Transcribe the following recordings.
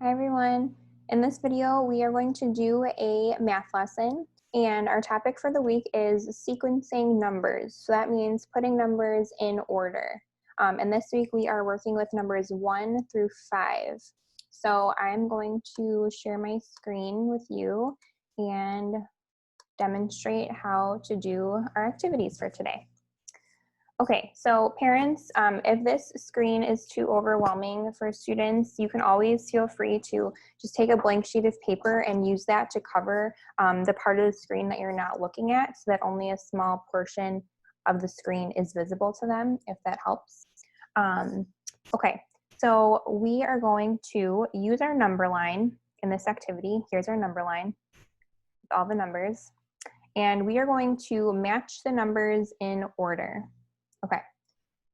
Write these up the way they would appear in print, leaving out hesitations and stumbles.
Hi everyone. In this video, we are going to do a math lesson, and our topic for the week is sequencing numbers. So that means putting numbers in order. And this week we are working with numbers 1 through 5. So I'm going to share my screen with you and demonstrate how to do our activities for today. Okay, so parents, if this screen is too overwhelming for students, you can always feel free to just take a blank sheet of paper and use that to cover the part of the screen that you're not looking at so that only a small portion of the screen is visible to them, if that helps. Okay, so we are going to use our number line in this activity. Here's our number line with all the numbers. And we are going to match the numbers in order. Okay,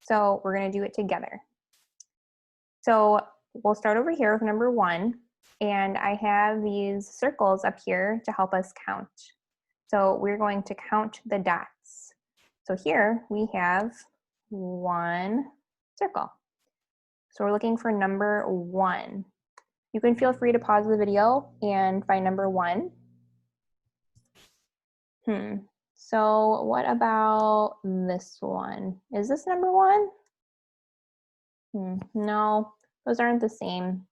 so we're going to do it together. So we'll start over here with number 1, and I have these circles up here to help us count. So we're going to count the dots. So here we have 1 circle. So we're looking for number 1. You can feel free to pause the video and find number 1. So what about this one? Is this number 1? No, those aren't the same.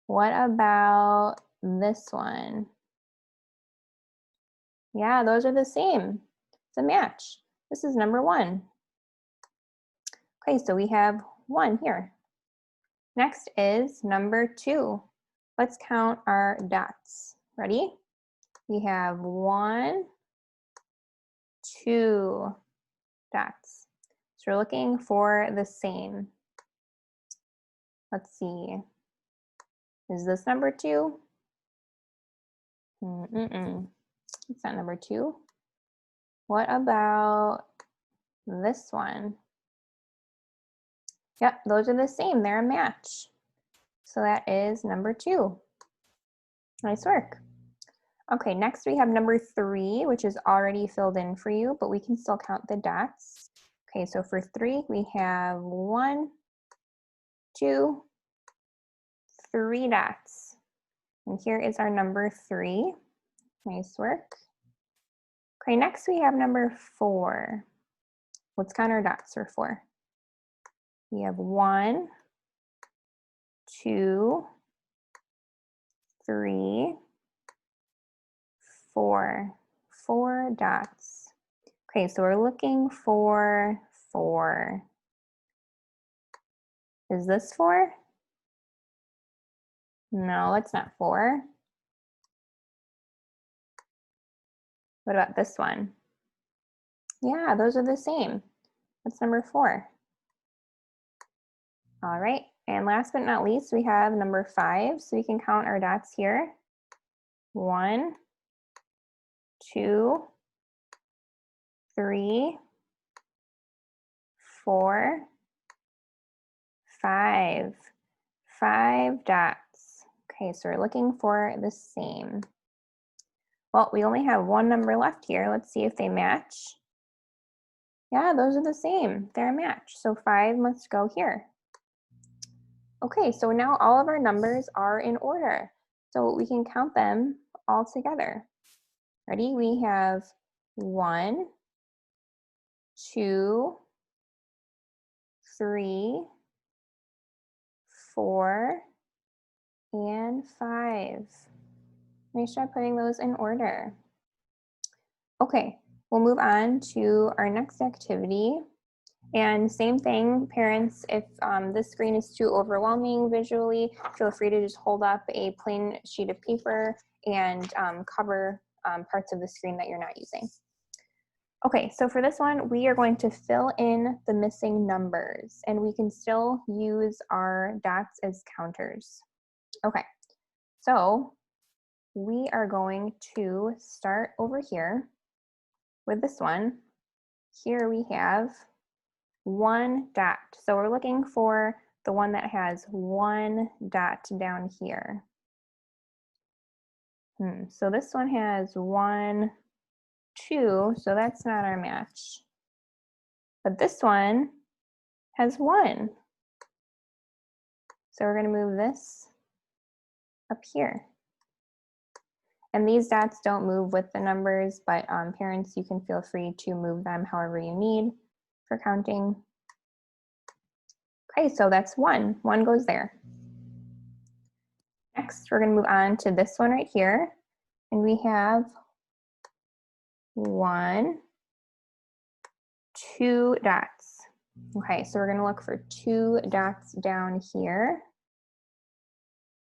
What about this one? Yeah, those are the same. It's a match. This is number 1. Okay, so we have 1 here. Next is number 2. Let's count our dots. Ready? We have 1, 2 dots. So we're looking for the same. Let's see. Is this number 2? It's not number 2. What about this one? Yep, those are the same. They're a match. So that is number 2. Nice work. Okay, next we have number 3, which is already filled in for you, but we can still count the dots. Okay, so for 3, we have 1, 2, 3 dots. And here is our number 3. Nice work. Okay, next we have number 4. Let's count our dots for 4. We have 1, 2, 3, 4. 4 dots. Okay, so we're looking for 4. Is this 4? No, it's not 4. What about this one? Yeah, those are the same. That's number 4. All right, and last but not least, we have number 5. So we can count our dots here. 1, 2, 3, 4, 5. 5 dots. Okay, so we're looking for the same. Well, we only have one number left here. Let's see if they match. Yeah, those are the same. They're a match. So 5 must go here. Okay, so now all of our numbers are in order. So we can count them all together. Ready? We have 1, 2, 3, 4, and 5. Nice job putting those in order. Okay, we'll move on to our next activity. And same thing, parents, if this screen is too overwhelming visually, feel free to just hold up a plain sheet of paper and cover parts of the screen that you're not using. Okay, so for this one, we are going to fill in the missing numbers, and we can still use our dots as counters. Okay, so we are going to start over here with this one. Here we have 1 dot. So we're looking for the one that has 1 dot down here. So this one has 1, 2, so that's not our match. But this one has 1. So we're going to move this up here. And these dots don't move with the numbers, but parents, you can feel free to move them however you need for counting. Okay, so that's 1. 1 goes there. Next, we're going to move on to this one right here. And we have 1, 2 dots. Okay, so we're going to look for 2 dots down here.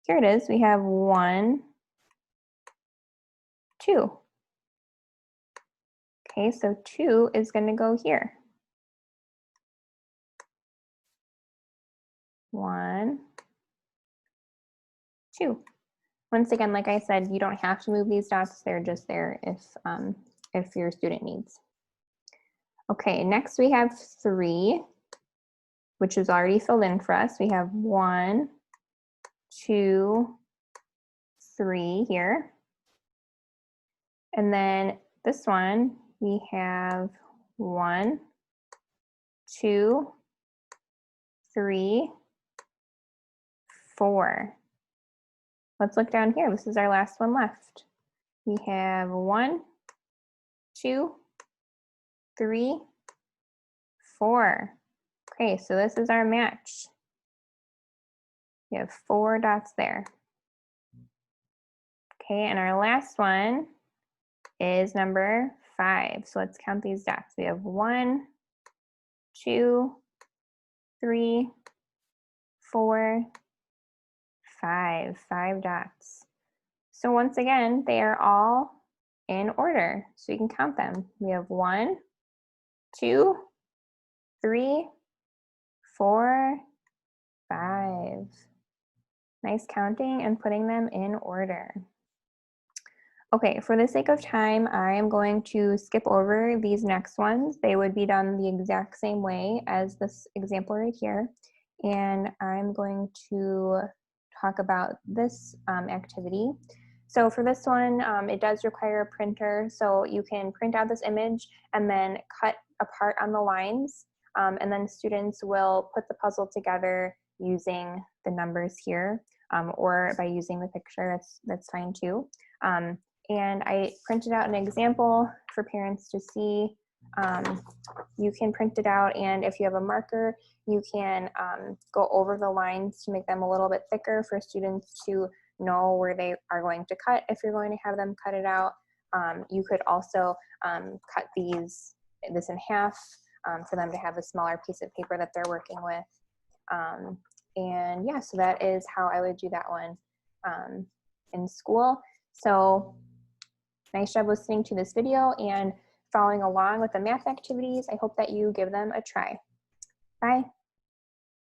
Here it is. We have 1, 2. Okay, so 2 is going to go here. 1, 2. Once again, like I said, you don't have to move these dots. They're just there if your student needs. Okay, next we have 3, which is already filled in for us. We have 1, 2, 3 here. And then this one, we have 1, 2, 3, 4. Let's look down here. This is our last one left. We have 1, 2, 3, 4. Okay, so this is our match. We have 4 dots there. Okay, and our last one is number 5. So let's count these dots. We have 1, 2, 3, 4, 5. 5 dots. So once again, they are all in order. So you can count them. We have 1, 2, 3, 4, 5. Nice counting and putting them in order. Okay, for the sake of time, I am going to skip over these next ones. They would be done the exact same way as this example right here. And I'm going to talk about this activity. So for this one, it does require a printer. So you can print out this image and then cut apart on the lines. And then students will put the puzzle together using the numbers here, or by using the picture, that's fine too. And I printed out an example for parents to see. You can print it out, and if you have a marker, you can go over the lines to make them a little bit thicker for students to know where they are going to cut if you're going to have them cut it out. You could also cut this in half for them to have a smaller piece of paper that they're working with. And yeah, so that is how I would do that one in school. So nice job listening to this video and following along with the math activities. I hope that you give them a try. Bye.